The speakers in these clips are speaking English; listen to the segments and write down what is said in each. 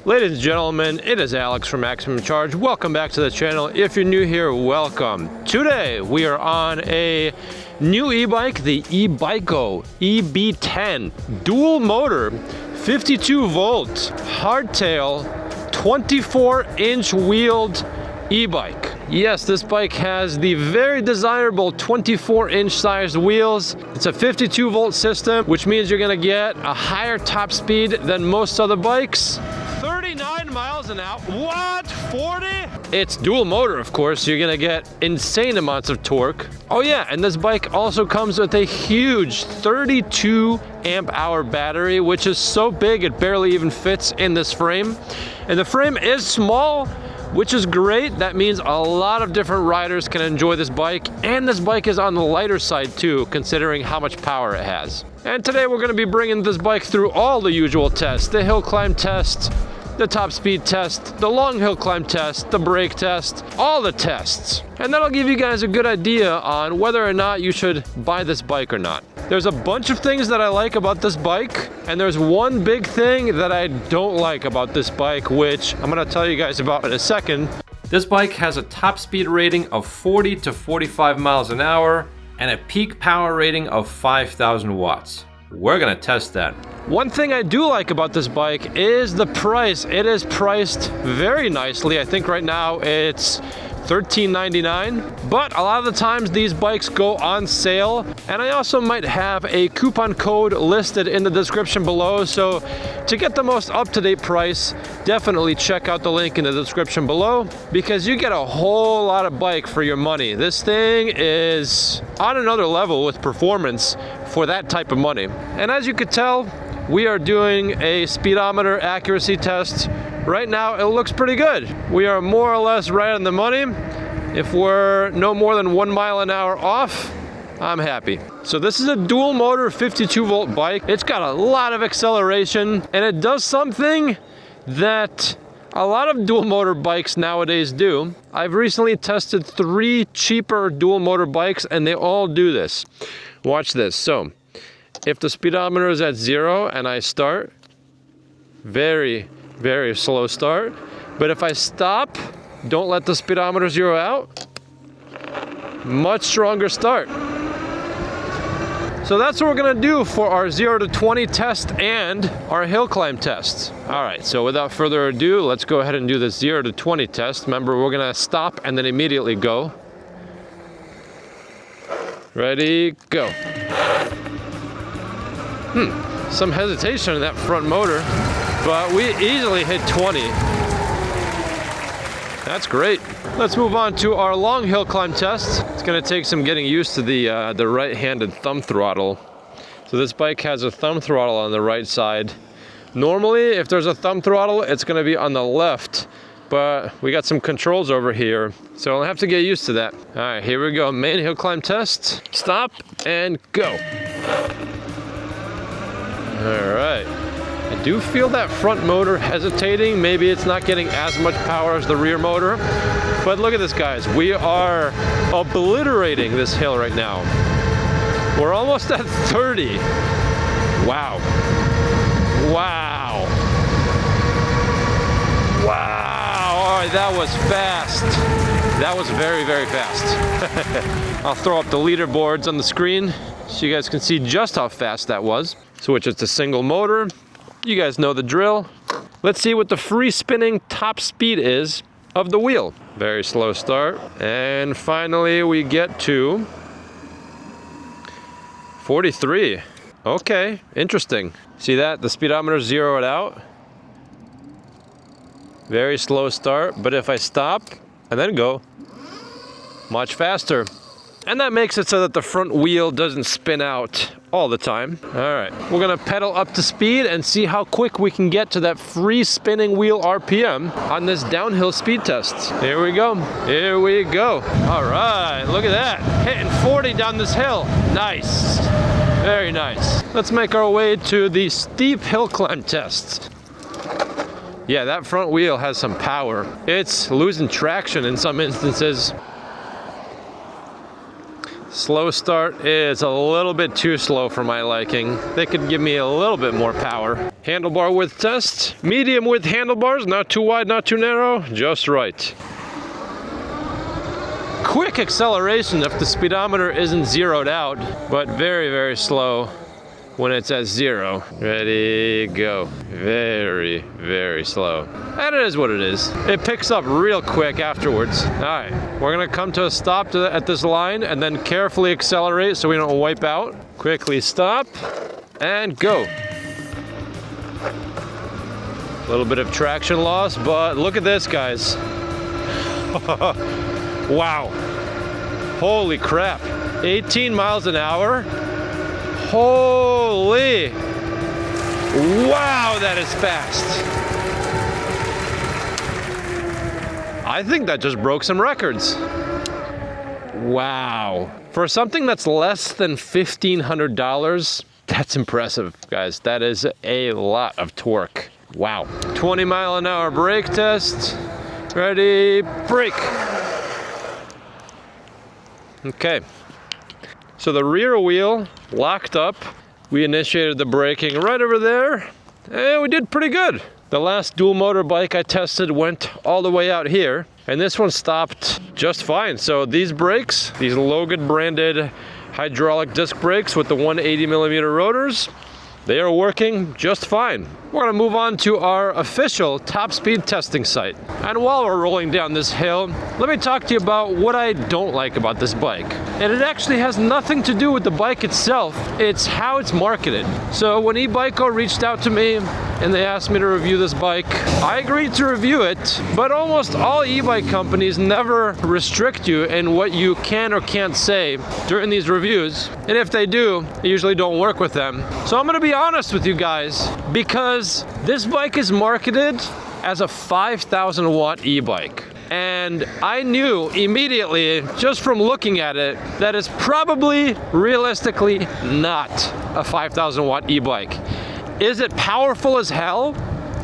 Ladies and gentlemen, it is Alex from Maximum Charge. Welcome back to the channel. If you're new here, welcome. Today, we are on a new e-bike, the ebycco Eb-10. Dual motor, 52 volt, hardtail, 24-inch wheeled e-bike. Yes, this bike has the very desirable 24-inch sized wheels. It's a 52 volt system, which means you're gonna get a higher top speed than most other bikes. 39 miles an hour. What? 40? It's dual motor, of course. You're gonna get insane amounts of torque. Oh yeah, and this bike also comes with a huge 32 amp hour battery, which is so big it barely even fits in this frame. And the frame is small, which is great. That means a lot of different riders can enjoy this bike, and this bike is on the lighter side too, considering how much power it has. And today we're gonna be bringing this bike through all the usual tests: the hill climb test, the top speed test, the long hill climb test, the brake test, all the tests. And that'll give you guys a good idea on whether or not you should buy this bike or not. There's a bunch of things that I like about this bike, and there's one big thing that I don't like about this bike, which I'm gonna tell you guys about in a second. This bike has a top speed rating of 40 to 45 miles an hour and a peak power rating of 5,000 watts. We're gonna test that. One thing I do like about this bike is the price. It is priced very nicely. I think right now it's $13.99, but a lot of the times these bikes go on sale, and I also might have a coupon code listed in the description below. So to get the most up-to-date price, definitely check out the link in the description below, because you get a whole lot of bike for your money. This thing is on another level with performance for that type of money. And as you could tell, we are doing a speedometer accuracy test. Right now, it looks pretty good. We are more or less right on the money. If we're no more than 1 mile an hour off, I'm happy. So this is a dual motor 52 volt bike. It's got a lot of acceleration, and it does something that a lot of dual motor bikes nowadays do. I've recently tested 3 cheaper dual motor bikes, and they all do this. Watch this. So if the speedometer is at 0 and I start, very slow start. But if I stop, don't let the speedometer zero out, much stronger start. So that's what we're gonna do for our 0 to 20 test and our hill climb test. All right, so without further ado, let's go ahead and do the 0 to 20 test. Remember, we're gonna stop and then immediately go. Ready, go. Some hesitation in that front motor, but we easily hit 20. That's great. Let's move on to our long hill climb test. It's gonna take some getting used to the right-handed thumb throttle. So this bike has a thumb throttle on the right side. Normally, if there's a thumb throttle, it's gonna be on the left, but we got some controls over here, so I'll have to get used to that. All right, here we go. Main hill climb test. Stop and go. All right. I do feel that front motor hesitating. Maybe it's not getting as much power as the rear motor. But look at this, guys. We are obliterating this hill right now. We're almost at 30. Wow. Wow. Wow. All right, that was fast. That was very fast. I'll throw up the leaderboards on the screen so you guys can see just how fast that was. So which is a single motor. You guys know the drill. Let's see what the free spinning top speed is of the wheel. Very slow start. And finally we get to 43. Okay, interesting. See that? The speedometer zeroed out. Very slow start, but if I stop and then go, much faster. And that makes it so that the front wheel doesn't spin out all the time. All right, we're gonna pedal up to speed and see how quick we can get to that free spinning wheel RPM on this downhill speed test. Here we go, here we go. All right, look at that, hitting 40 down this hill. Nice, very nice. Let's make our way to the steep hill climb test. Yeah, that front wheel has some power. It's losing traction in some instances. Slow start is a little bit too slow for my liking. They could give me a little bit more power. Handlebar width test. Medium width handlebars, not too wide, not too narrow, just right. Quick acceleration if the speedometer isn't zeroed out, but very, very slow when it's at 0. Ready, go. Very, very slow. And it is what it is. It picks up real quick afterwards. All right, we're gonna come to a stop at this line and then carefully accelerate so we don't wipe out. Quickly stop and go. A little bit of traction loss, but look at this, guys. Wow. Holy crap. 18 miles an hour. Holy. Wow, that is fast. I think that just broke some records. Wow. For something that's less than $1,500, that's impressive, guys. That is a lot of torque. Wow. 20 mile an hour brake test. Ready, brake. Okay. So the rear wheel locked up. We initiated the braking right over there, and we did pretty good. The last dual motor bike I tested went all the way out here, and this one stopped just fine. So these brakes, these Logan branded hydraulic disc brakes with the 180mm rotors, they are working just fine. We're gonna move on to our official top speed testing site. And while we're rolling down this hill, let me talk to you about what I don't like about this bike. And it actually has nothing to do with the bike itself, it's how it's marketed. So when ebycco reached out to me and they asked me to review this bike, I agreed to review it, but almost all e-bike companies never restrict you in what you can or can't say during these reviews. And if they do, I usually don't work with them. So I'm gonna be honest with you guys, because this bike is marketed as a 5,000 watt e-bike. And I knew immediately, just from looking at it, that it's probably realistically not a 5,000 watt e-bike. Is it powerful as hell?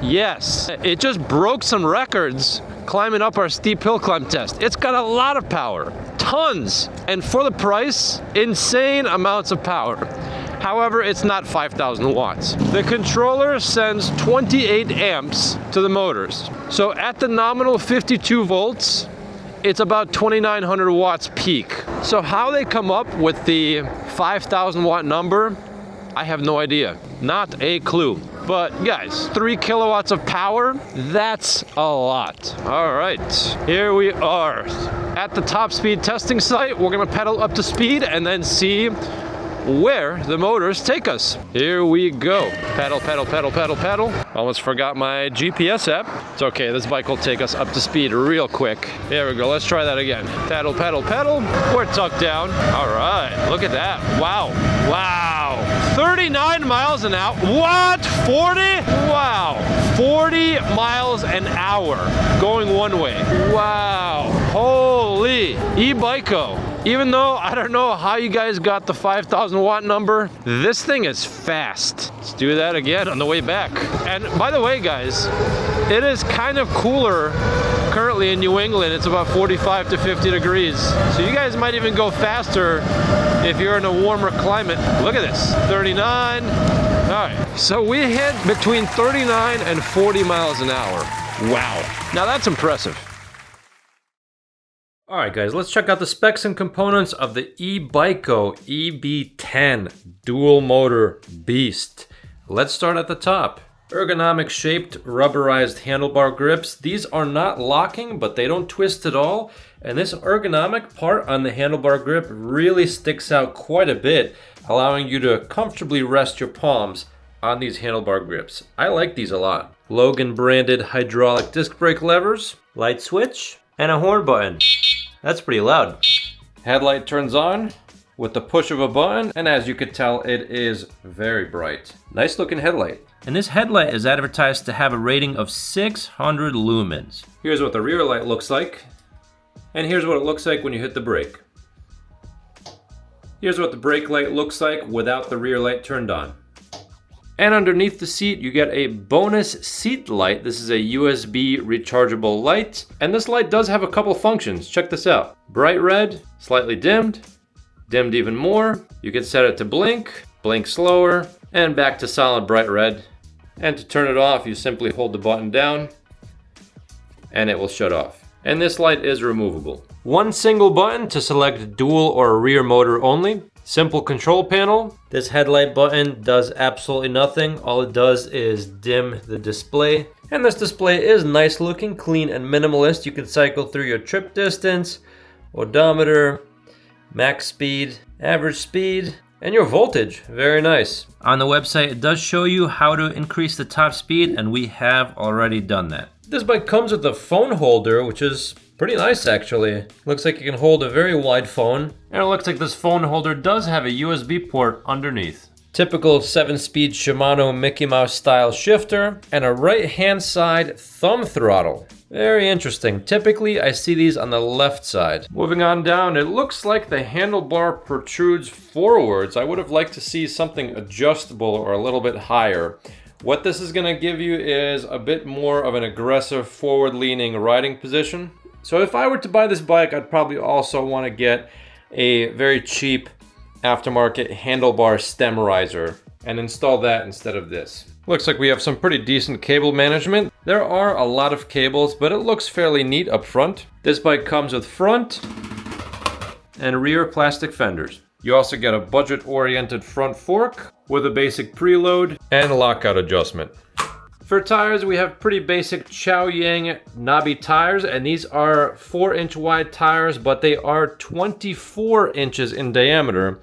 Yes. It just broke some records climbing up our steep hill climb test. It's got a lot of power, tons. And for the price, insane amounts of power. However, it's not 5,000 watts. The controller sends 28 amps to the motors. So at the nominal 52 volts, it's about 2,900 watts peak. So how they come up with the 5,000 watt number, I have no idea. Not a clue. But guys, 3 kilowatts of power, that's a lot. All right, here we are at the top speed testing site. We're gonna pedal up to speed and then see where the motors take us. Here we go. Pedal, pedal, pedal, pedal, pedal. Almost forgot my GPS app. It's okay, this bike will take us up to speed real quick. There we go, let's try that again. Pedal, pedal, pedal. We're tucked down. All right, look at that. Wow, wow. 39 miles an hour. What, 40? Wow, 40 miles an hour going one way. Wow, holy, ebycco. Even though I don't know how you guys got the 5,000 watt number, this thing is fast. Let's do that again on the way back. And by the way, guys, it is kind of cooler currently in New England. It's about 45 to 50 degrees. So you guys might even go faster if you're in a warmer climate. Look at this, 39. All right, so we hit between 39 and 40 miles an hour. Wow, now that's impressive. All right, guys, let's check out the specs and components of the ebycco Eb-10 dual motor beast. Let's start at the top. Ergonomic shaped rubberized handlebar grips. These are not locking, but they don't twist at all. And this ergonomic part on the handlebar grip really sticks out quite a bit, allowing you to comfortably rest your palms on these handlebar grips. I like these a lot. Logan branded hydraulic disc brake levers, light switch, and a horn button. That's pretty loud. Headlight turns on with the push of a button, and as you could tell, it is very bright. Nice looking headlight. And this headlight is advertised to have a rating of 600 lumens. Here's what the rear light looks like, and here's what it looks like when you hit the brake. Here's what the brake light looks like without the rear light turned on. And underneath the seat, you get a bonus seat light. This is a USB rechargeable light. And this light does have a couple functions. Check this out. Bright red, slightly dimmed, Dimmed even more, you can set it to blink, blink slower, and back to solid bright red. And to turn it off, you simply hold the button down and it will shut off. And this light is removable. One single button to select dual or rear motor only. Simple control panel. This headlight button does absolutely nothing. All it does is dim the display. And this display is nice looking, clean and minimalist. You can cycle through your trip distance, odometer, max speed, average speed, and your voltage. Very nice. On the website, it does show you how to increase the top speed, and we have already done that. This bike comes with a phone holder, which is pretty nice actually. Looks like you can hold a very wide phone. And it looks like this phone holder does have a USB port underneath. Typical 7-speed Shimano Mickey Mouse style shifter and a right hand side thumb throttle. Very interesting. Typically I see these on the left side. Moving on down, it looks like the handlebar protrudes forwards. I would have liked to see something adjustable or a little bit higher. What this is going to give you is a bit more of an aggressive forward-leaning riding position. So if I were to buy this bike, I'd probably also want to get a very cheap aftermarket handlebar stem riser and install that instead of this. Looks like we have some pretty decent cable management. There are a lot of cables, but it looks fairly neat up front. This bike comes with front and rear plastic fenders. You also get a budget-oriented front fork with a basic preload and lockout adjustment. For tires, we have pretty basic Chow-Yang knobby tires, and these are 4-inch wide tires, but they are 24 inches in diameter,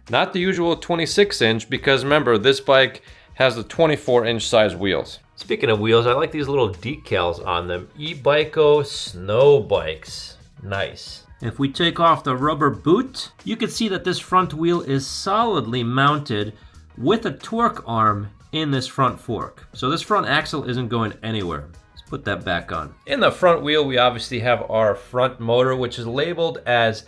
not the usual 26-inch, because remember, this bike has the 24-inch size wheels. Speaking of wheels, I like these little decals on them. ebycco snow bikes. Nice. If we take off the rubber boot, you can see that this front wheel is solidly mounted with a torque arm in this front fork. So this front axle isn't going anywhere. Let's put that back on. In the front wheel, we obviously have our front motor, which is labeled as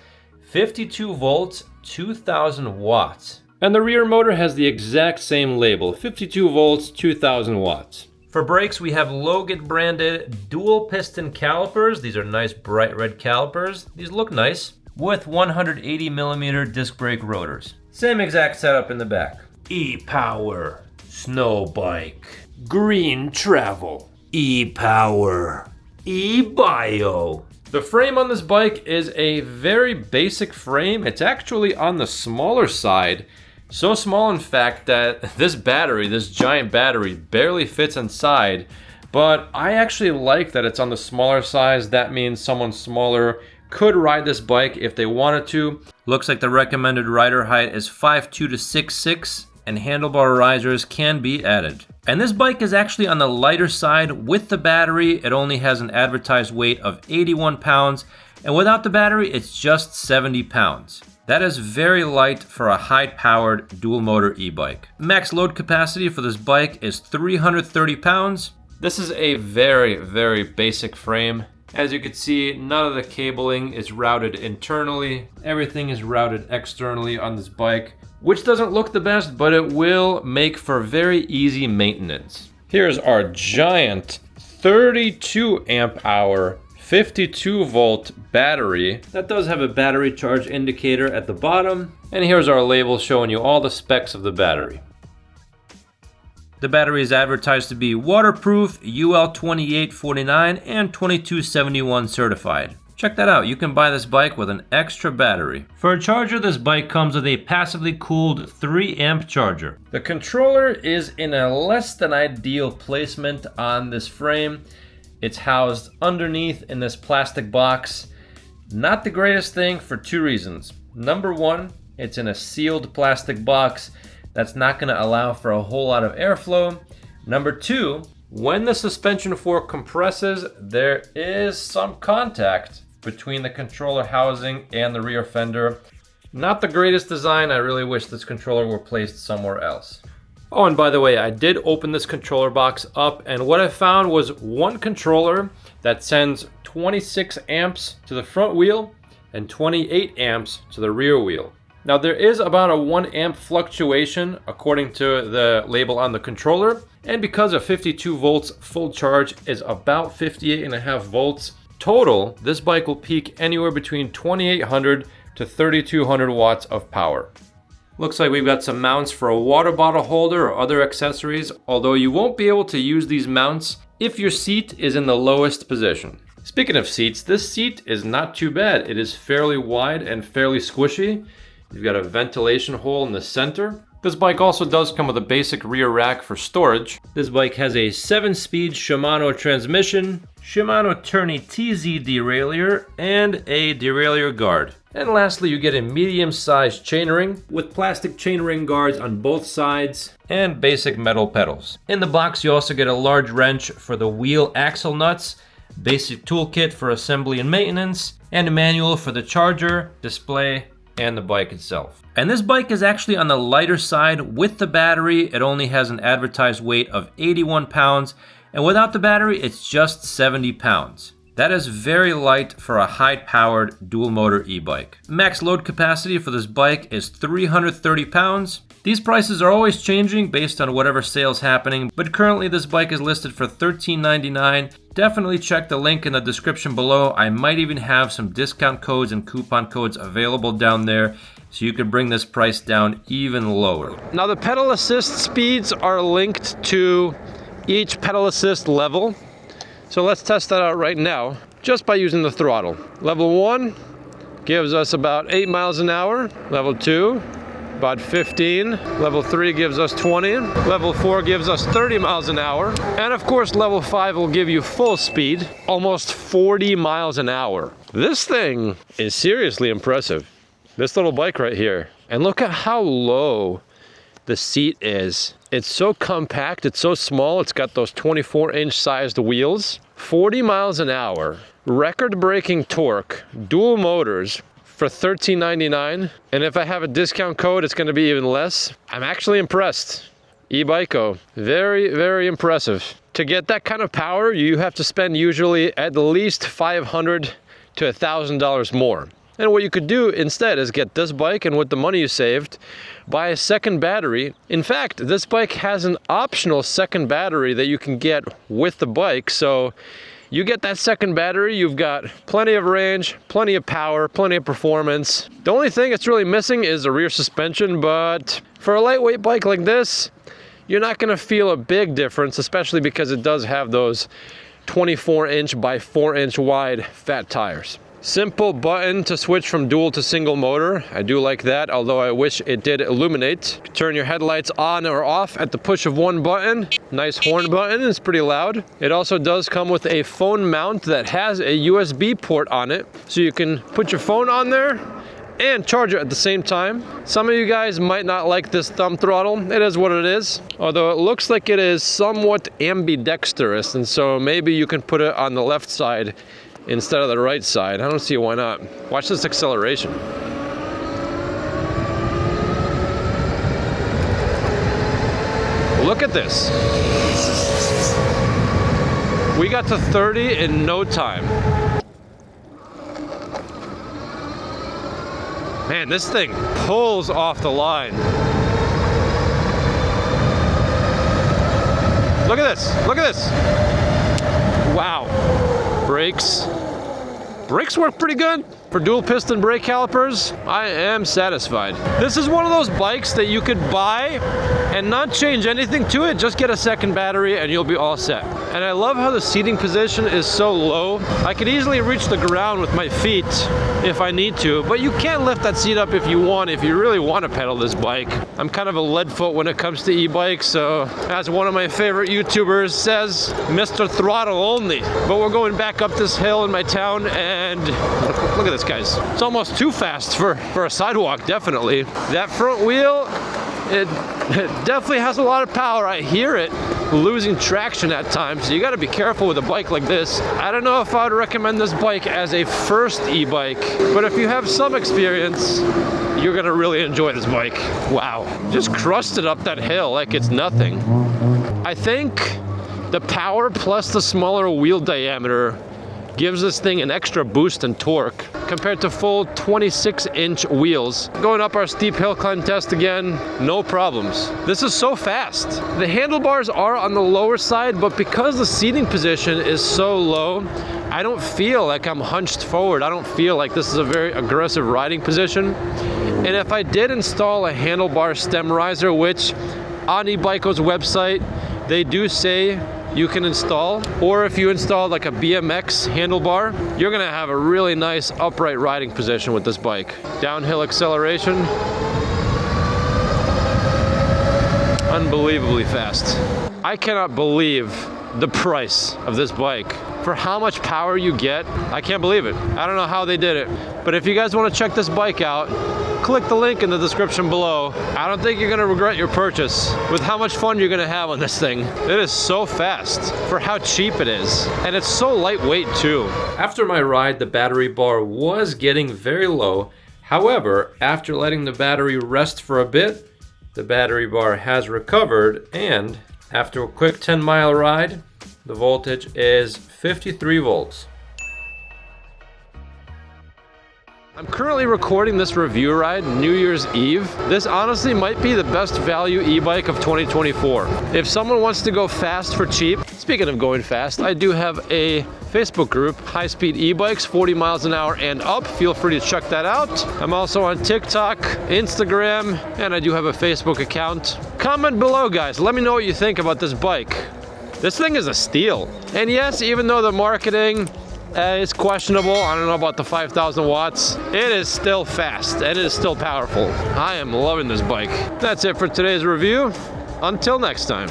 52 volts, 2000 watts. And the rear motor has the exact same label, 52 volts, 2000 watts. For brakes, we have Logan branded dual piston calipers. These are nice bright red calipers. These look nice, with 180 millimeter disc brake rotors. Same exact setup in the back. E-Power, snow bike, green travel, E-Power, E-Bio. The frame on this bike is a very basic frame. It's actually on the smaller side. So small, in fact, that this battery, this giant battery, barely fits inside. But I actually like that it's on the smaller size. That means someone smaller could ride this bike if they wanted to. Looks like the recommended rider height is 5'2" to 6'6", and handlebar risers can be added. And this bike is actually on the lighter side. With the battery, it only has an advertised weight of 81 pounds, and without the battery, it's just 70 pounds. That is very light for a high-powered dual-motor e-bike. Max load capacity for this bike is 330 pounds. This is a very, very basic frame. As you can see, none of the cabling is routed internally. Everything is routed externally on this bike, which doesn't look the best, but it will make for very easy maintenance. Here's our giant 32 amp hour 52 volt battery. That does have a battery charge indicator at the bottom. And here's our label showing you all the specs of the battery. The battery is advertised to be waterproof, UL 2849 and 2271 certified. Check that out, you can buy this bike with an extra battery. For a charger, this bike comes with a passively cooled 3 amp charger. The controller is in a less than ideal placement on this frame. It's housed underneath in this plastic box. Not the greatest thing for 2 reasons. Number 1, it's in a sealed plastic box. That's not going to allow for a whole lot of airflow. Number 2, when the suspension fork compresses, there is some contact between the controller housing and the rear fender. Not the greatest design. I really wish this controller were placed somewhere else. Oh, and by the way, I did open this controller box up, and what I found was one controller that sends 26 amps to the front wheel and 28 amps to the rear wheel. Now there is about a 1 amp fluctuation according to the label on the controller, and because a 52 volts full charge is about 58.5 volts total, this bike will peak anywhere between 2800 to 3,200 watts of power. Looks like we've got some mounts for a water bottle holder or other accessories, although you won't be able to use these mounts if your seat is in the lowest position. Speaking of seats, this seat is not too bad. It is fairly wide and fairly squishy. You've got a ventilation hole in the center. This bike also does come with a basic rear rack for storage. This bike has a 7-speed Shimano transmission, Shimano Tourney TZ derailleur, and a derailleur guard. And lastly, you get a medium-sized chainring with plastic chainring guards on both sides and basic metal pedals. In the box, you also get a large wrench for the wheel axle nuts, basic toolkit for assembly and maintenance, and a manual for the charger, display, and the bike itself. And this bike is actually on the lighter side. With the battery, it only has an advertised weight of 81 pounds, and without the battery, it's just 70 pounds. That is very light for a high-powered dual-motor e-bike. Max load capacity for this bike is 330 pounds. These prices are always changing based on whatever sale's happening, but currently this bike is listed for $13.99. Definitely check the link in the description below. I might even have some discount codes and coupon codes available down there, so you can bring this price down even lower. Now the pedal assist speeds are linked to each pedal assist level. So let's test that out right now, just by using the throttle. Level 1 gives us about 8 miles an hour. Level 2, about 15. Level 3 gives us 20. Level 4 gives us 30 miles an hour. And of course, level 5 will give you full speed, almost 40 miles an hour. This thing is seriously impressive. This little bike right here. And look at how low the seat is. It's so compact, it's so small, it's got those 24-inch sized wheels. 40 miles an hour, record-breaking torque, dual motors for $13.99. And if I have a discount code, it's gonna be even less. I'm actually impressed. ebycco, very, very impressive. To get that kind of power, you have to spend usually at least $500 to $1,000 more. And what you could do instead is get this bike, and with the money you saved, buy a second battery. In fact, this bike has an optional second battery that you can get with the bike. So you get that second battery, you've got plenty of range, plenty of power, plenty of performance. The only thing it's really missing is a rear suspension, but for a lightweight bike like this, you're not gonna feel a big difference, especially because it does have those 24-inch by 4-inch wide fat tires. Simple button to switch from dual to single motor. I do like that, although I wish it did illuminate. Turn your headlights on or off at the push of one button. Nice horn button, it's pretty loud. It also does come with a phone mount that has a USB port on it, so you can put your phone on there and charge it at the same time. Some of you guys might not like this thumb throttle. It is what it is, although it looks like it is somewhat ambidextrous, and so maybe you can put it on the left side instead of the right side. I don't see why not. Watch this acceleration. Look at this. We got to 30 in no time. Man, this thing pulls off the line. Look at this, look at this. Wow. Brakes work pretty good. For dual piston brake calipers, I am satisfied. This is one of those bikes that you could buy and not change anything to it, just get a second battery and you'll be all set. And I love how the seating position is so low. I could easily reach the ground with my feet if I need to, but you can lift that seat up if you want, if you really want to pedal this bike. I'm kind of a lead foot when it comes to e-bikes, so as one of my favorite YouTubers says, Mr. Throttle only. But we're going back up this hill in my town, and look at this, guys. It's almost too fast for a sidewalk, definitely. That front wheel, it definitely has a lot of power. I hear it losing traction at times, so you got to be careful with a bike like this. I don't know if I would recommend this bike as a first e-bike, but if you have some experience, you're gonna really enjoy this bike. Wow, just crushed it up that hill like it's nothing. I think the power plus the smaller wheel diameter gives this thing an extra boost in torque compared to full 26-inch wheels. Going up our steep hill climb test again, no problems. This is so fast. The handlebars are on the lower side, but because the seating position is so low, I don't feel like I'm hunched forward. I don't feel like this is a very aggressive riding position. And if I did install a handlebar stem riser, which on ebycco's website, they do say you can install, or if you install like a BMX handlebar, you're gonna have a really nice upright riding position with this bike. Downhill acceleration, unbelievably fast. I cannot believe the price of this bike. For how much power you get, I can't believe it. I don't know how they did it. But if you guys want to check this bike out, click the link in the description below. I don't think you're gonna regret your purchase with how much fun you're gonna have on this thing. It is so fast for how cheap it is. And it's so lightweight too. After my ride, the battery bar was getting very low. However, after letting the battery rest for a bit, the battery bar has recovered, and after a quick 10-mile ride, the voltage is 53 volts. I'm currently recording this review ride New Year's Eve. This honestly might be the best value e-bike of 2024. If someone wants to go fast for cheap, speaking of going fast, I do have a Facebook group, High Speed E-Bikes, 40 miles an hour and up. Feel free to check that out. I'm also on TikTok, Instagram, and I do have a Facebook account. Comment below, guys. Let me know what you think about this bike. This thing is a steal. And yes, even though the marketing is questionable, I don't know about the 5,000 watts, it is still fast and it is still powerful. I am loving this bike. That's it for today's review. Until next time.